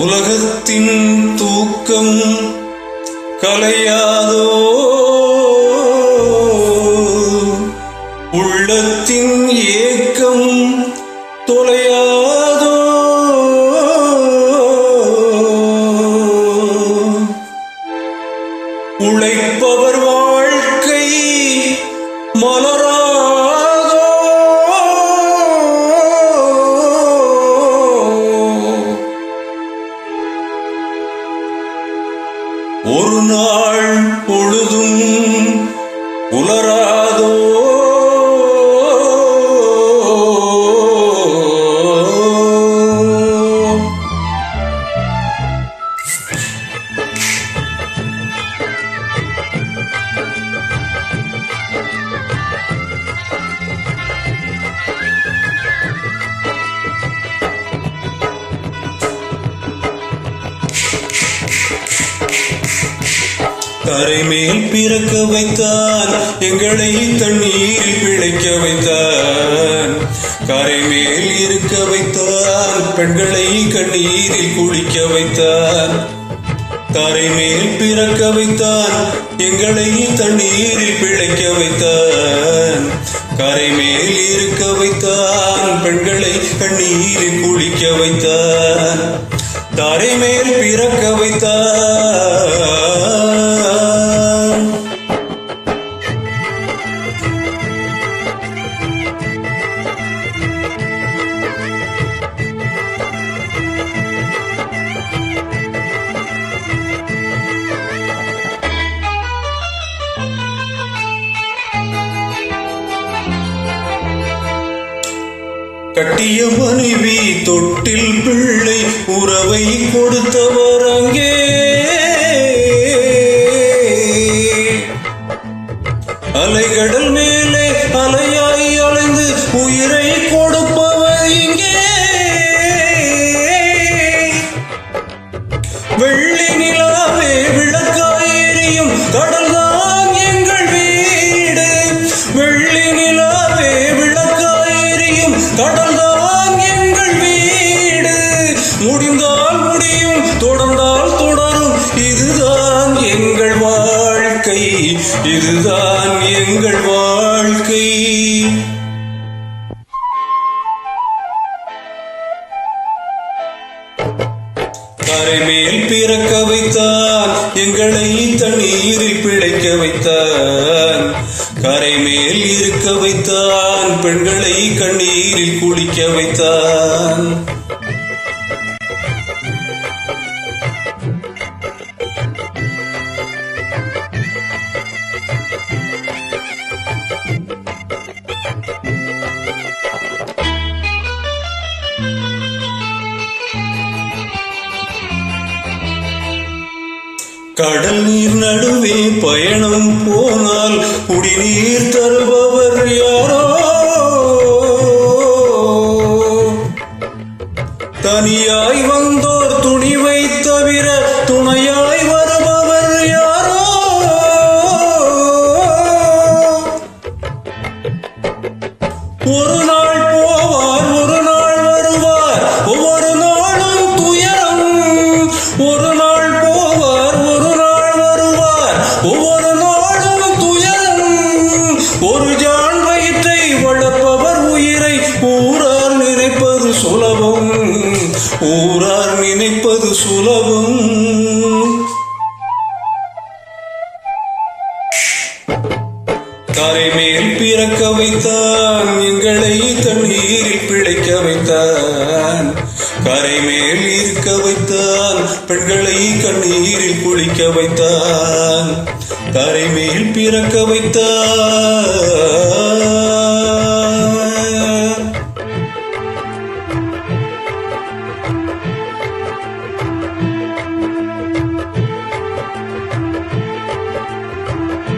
உலகத்தின் தூக்கம் கலையாதோ, உள்ளத்தின் ஏக்கம் தொலையாதோ, உழைப்பவர் வாழ்க்கை மலராதோ, ஒரு நாள் பொழுதும் உலராதோ, கரை மேல் பிறக்க வைத்தான், எங்களை தண்ணீரில் பிழைக்க வைத்தான். கரை மேல் இருக்க வைத்தான், பெண்களை கண்ணீரில் குளிக்க வைத்தான். கரை மேல் பிறக்க வைத்தான், எங்களை தண்ணீரில் பிழைக்க வைத்தான். கரை மேல் இருக்க வைத்தான், பெண்களை கண்ணீரில் குளிக்க வைத்தான். தரை மேல் பிறக்க வைத்தான். கட்டிய மனைவி தொட்டில் பிள்ளை உறவை கொடுத்தவர் அங்கே, அலைகடல் மேலே அலையாய் அலைந்து உயிரை கொடுப்பவர் இங்கே. வெள்ளி நிலாவே விளக்காய் எரியும் கடல்தான் எங்கள் வீடு. வெள்ளி நிலாவே விளக்காய் எரியும் கடல்தான் எங்கள் வீடு. முடிந்தால் முடியும், தொடர்ந்தால் தொடரும், இதுதான் எங்கள் வாழ்க்கை, இதுதான் எங்கள் வாழ்க்கை. கரை மேல் பிறக்க வைத்தான், எங்களை தண்ணீரில் பிழைக்க வைத்தான். கரை மேல் இருக்க வைத்தான், பெண்களை கண்ணீரில் குளிக்க வைத்தான். கடல் நீர் நடுவே பயணம் போனால் குடிநீர் தருபவர் யாரோ, தனியாய் வந்தோர் துணிவை தவிர துணையாய் வருபவர் யாரோ. ஒரு நாள் போவார், ஒரு நாள் வருவார், ஒவ்வொரு நாளும் துயரம். ஒரு நாள் போவார், ஒரு நாள் வருவார், ஒவ்வொரு நாளும் துயரம். ஒரு ஜான் வயிற்றை வளர்ப்பவர் உயிரை ஊரார் நினைப்பது சுலபம், ஊரார் நினைப்பது சுலபம். கரை மேல் பிறக்க வைத்தான், எங்களை தண்ணீரில் பிழைக்க வைத்தான். கரை மேல் இருக்க வைத்தான், பெண்களை கண்ணீரில் குளிக்க வைத்தான். கரை மேல் பிறக்க வைத்தான்.